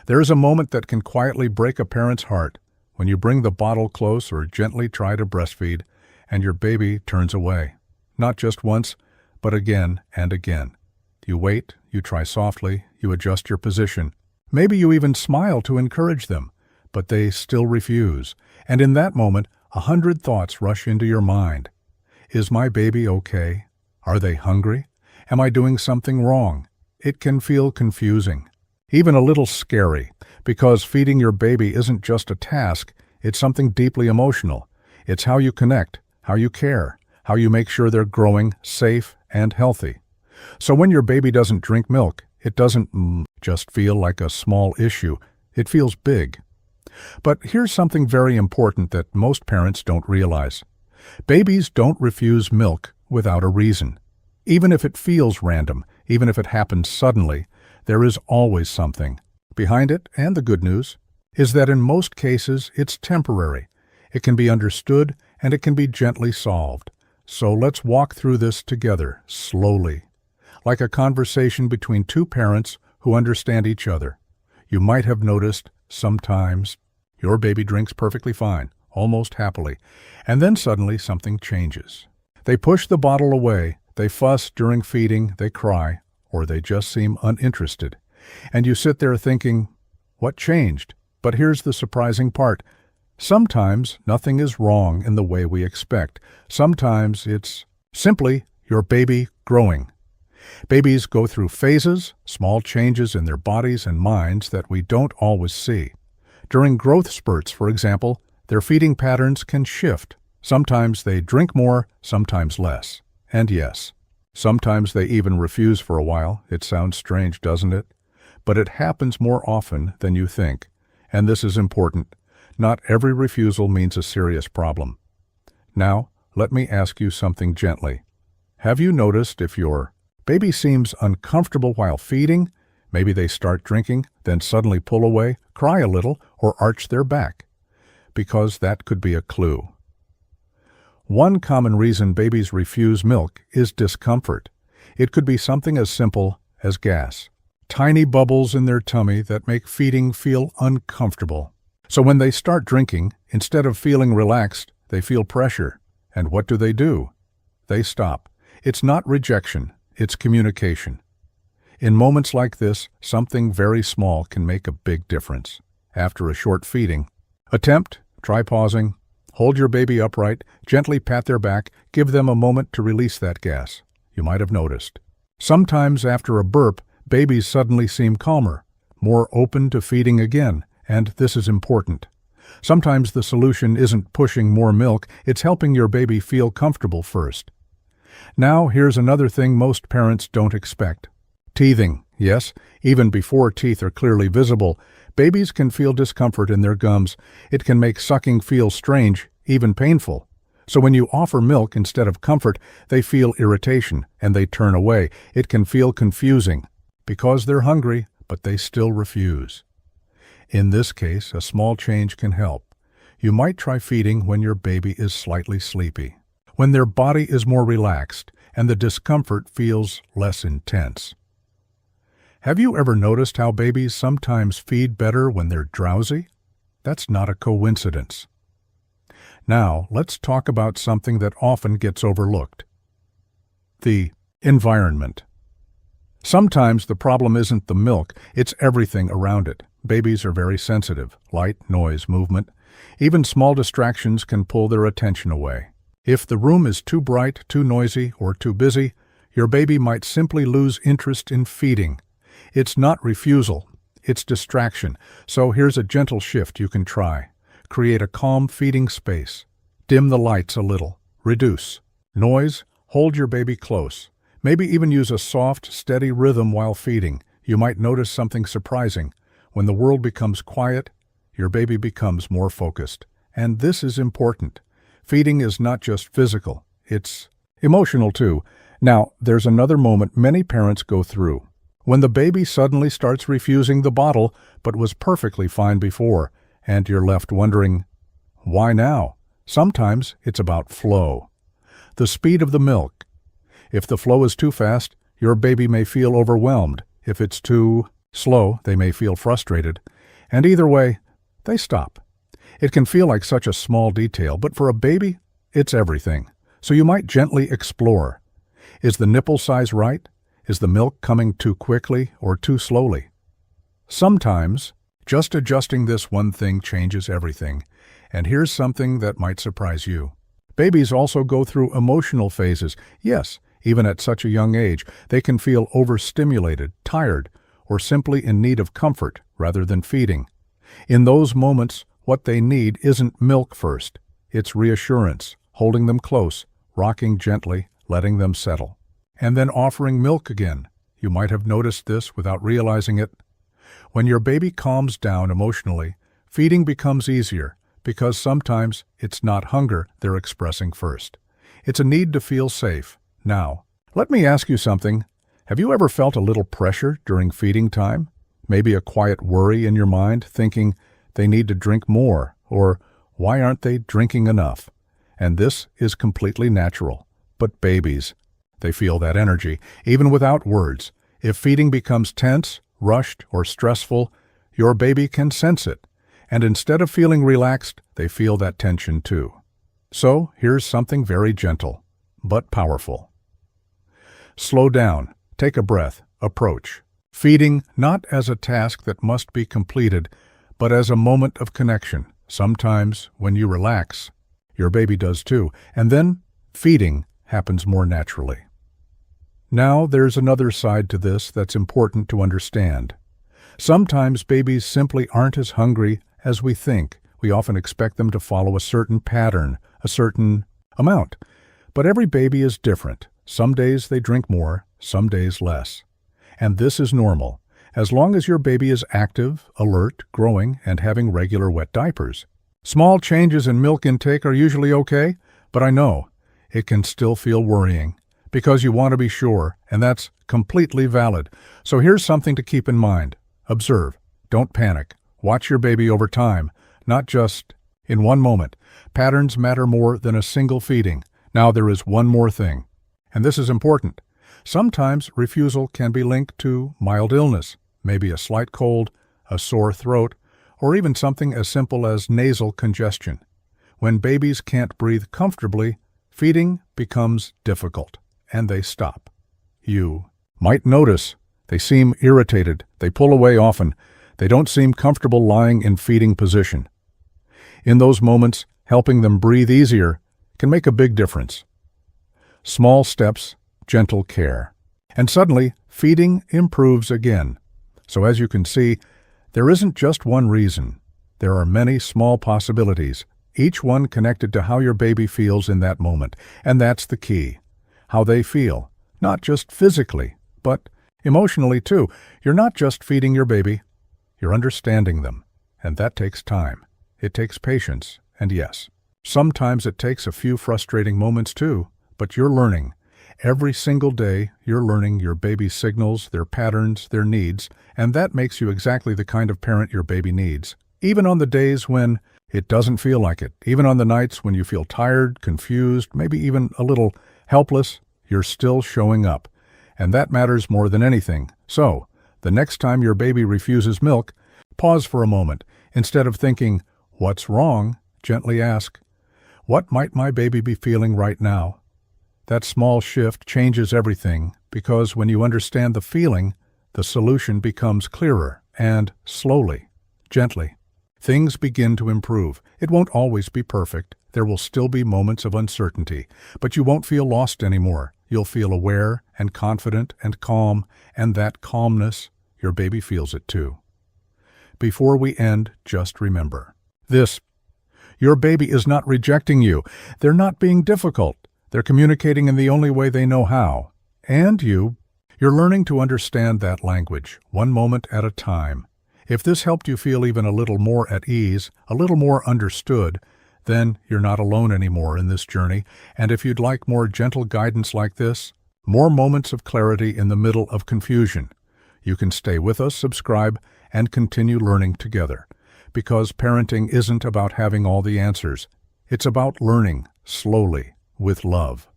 There is a moment that can quietly break a parent's heart when you bring the bottle close or gently try to breastfeed, and your baby turns away. Not just once, but again and again. You wait, you try softly, you adjust your position. Maybe you even smile to encourage them, but they still refuse. And in that moment, 100 thoughts rush into your mind. Is my baby okay? Are they hungry? Am I doing something wrong? It can feel confusing, even a little scary, because feeding your baby isn't just a task, it's something deeply emotional. It's how you connect, how you care, how you make sure they're growing safe and healthy. So when your baby doesn't drink milk, it doesn't just feel like a small issue, it feels big. But here's something very important that most parents don't realize. Babies don't refuse milk without a reason. Even if it feels random, even if it happens suddenly, there is always something behind it, and the good news is that in most cases it's temporary. It can be understood and it can be gently solved. So let's walk through this together, slowly, like a conversation between two parents who understand each other. You might have noticed sometimes your baby drinks perfectly fine, almost happily, and then suddenly something changes. They push the bottle away, they fuss during feeding, they cry, or they just seem uninterested. And you sit there thinking, what changed? But here's the surprising part. Sometimes nothing is wrong in the way we expect. Sometimes it's simply your baby growing. Babies go through phases, small changes in their bodies and minds that we don't always see. During growth spurts, for example, their feeding patterns can shift. Sometimes they drink more, sometimes less. And yes, sometimes they even refuse for a while. It sounds strange, doesn't it? But it happens more often than you think. And this is important. Not every refusal means a serious problem. Now, let me ask you something gently. Have you noticed if your baby seems uncomfortable while feeding? Maybe they start drinking, then suddenly pull away, cry a little, or arch their back. Because that could be a clue. One common reason babies refuse milk is discomfort. It could be something as simple as gas. Tiny bubbles in their tummy that make feeding feel uncomfortable. So when they start drinking, instead of feeling relaxed, they feel pressure. And what do? They stop. It's not rejection, it's communication. In moments like this, something very small can make a big difference. After a short feeding, try pausing, hold your baby upright, gently pat their back, give them a moment to release that gas. You might have noticed. Sometimes after a burp, babies suddenly seem calmer, more open to feeding again, and this is important. Sometimes the solution isn't pushing more milk, it's helping your baby feel comfortable first. Now here's another thing most parents don't expect. Teething. Yes, even before teeth are clearly visible, babies can feel discomfort in their gums. It can make sucking feel strange, even painful. So when you offer milk instead of comfort, they feel irritation and they turn away. It can feel confusing because they're hungry, but they still refuse. In this case, a small change can help. You might try feeding when your baby is slightly sleepy, when their body is more relaxed and the discomfort feels less intense. Have you ever noticed how babies sometimes feed better when they're drowsy? That's not a coincidence. Now, let's talk about something that often gets overlooked. The environment. Sometimes the problem isn't the milk, it's everything around it. Babies are very sensitive. Light, noise, movement. Even small distractions can pull their attention away. If the room is too bright, too noisy, or too busy, your baby might simply lose interest in feeding. It's not refusal, it's distraction. So here's a gentle shift you can try. Create a calm feeding space. Dim the lights a little. Reduce noise. Hold your baby close. Maybe even use a soft, steady rhythm while feeding. You might notice something surprising. When the world becomes quiet, your baby becomes more focused. And this is important. Feeding is not just physical, it's emotional too. Now, there's another moment many parents go through. When the baby suddenly starts refusing the bottle, but was perfectly fine before, and you're left wondering, why now? Sometimes it's about flow. The speed of the milk. If the flow is too fast, your baby may feel overwhelmed. If it's too slow, they may feel frustrated. And either way, they stop. It can feel like such a small detail, but for a baby, it's everything. So you might gently explore. Is the nipple size right? Is the milk coming too quickly or too slowly? Sometimes, just adjusting this one thing changes everything. And here's something that might surprise you. Babies also go through emotional phases. Yes, even at such a young age, they can feel overstimulated, tired, or simply in need of comfort rather than feeding. In those moments, what they need isn't milk first. It's reassurance, holding them close, rocking gently, letting them settle. And then offering milk again. You might have noticed this without realizing it. When your baby calms down emotionally, feeding becomes easier because sometimes it's not hunger they're expressing first. It's a need to feel safe. Now, let me ask you something. Have you ever felt a little pressure during feeding time? Maybe a quiet worry in your mind, thinking they need to drink more, or why aren't they drinking enough? And this is completely natural. But babies, they feel that energy, even without words. If feeding becomes tense, rushed, or stressful, your baby can sense it. And instead of feeling relaxed, they feel that tension too. So here's something very gentle, but powerful. Slow down, take a breath, approach. Feeding not as a task that must be completed, but as a moment of connection. Sometimes, when you relax, your baby does too, and then feeding happens more naturally. Now, there's another side to this that's important to understand. Sometimes babies simply aren't as hungry as we think. We often expect them to follow a certain pattern, a certain amount. But every baby is different. Some days they drink more, some days less. And this is normal, as long as your baby is active, alert, growing, and having regular wet diapers. Small changes in milk intake are usually okay, but I know it can still feel worrying because you want to be sure, and that's completely valid. So here's something to keep in mind. Observe. Don't panic. Watch your baby over time, not just in one moment. Patterns matter more than a single feeding. Now there is one more thing, and this is important. Sometimes refusal can be linked to mild illness, maybe a slight cold, a sore throat, or even something as simple as nasal congestion. When babies can't breathe comfortably, feeding becomes difficult, and they stop. You might notice they seem irritated, they pull away often, they don't seem comfortable lying in feeding position. In those moments, helping them breathe easier can make a big difference. Small steps, gentle care. And suddenly, feeding improves again. So as you can see, there isn't just one reason. There are many small possibilities, each one connected to how your baby feels in that moment. And that's the key. How they feel, not just physically, but emotionally too. You're not just feeding your baby, you're understanding them. And that takes time. It takes patience. And yes, sometimes it takes a few frustrating moments too, but you're learning. Every single day, you're learning your baby's signals, their patterns, their needs, and that makes you exactly the kind of parent your baby needs. Even on the days when it doesn't feel like it, even on the nights when you feel tired, confused, maybe even a little helpless, you're still showing up. And that matters more than anything. So, the next time your baby refuses milk, pause for a moment. Instead of thinking, "What's wrong?" gently ask, "What might my baby be feeling right now?" That small shift changes everything because when you understand the feeling, the solution becomes clearer and slowly, gently, things begin to improve. It won't always be perfect. There will still be moments of uncertainty, but you won't feel lost anymore. You'll feel aware and confident and calm, and that calmness, your baby feels it too. Before we end, just remember this. Your baby is not rejecting you. They're not being difficult. They're communicating in the only way they know how. And you're learning to understand that language, one moment at a time. If this helped you feel even a little more at ease, a little more understood, then you're not alone anymore in this journey. And if you'd like more gentle guidance like this, more moments of clarity in the middle of confusion, you can stay with us, subscribe, and continue learning together. Because parenting isn't about having all the answers. It's about learning slowly with love.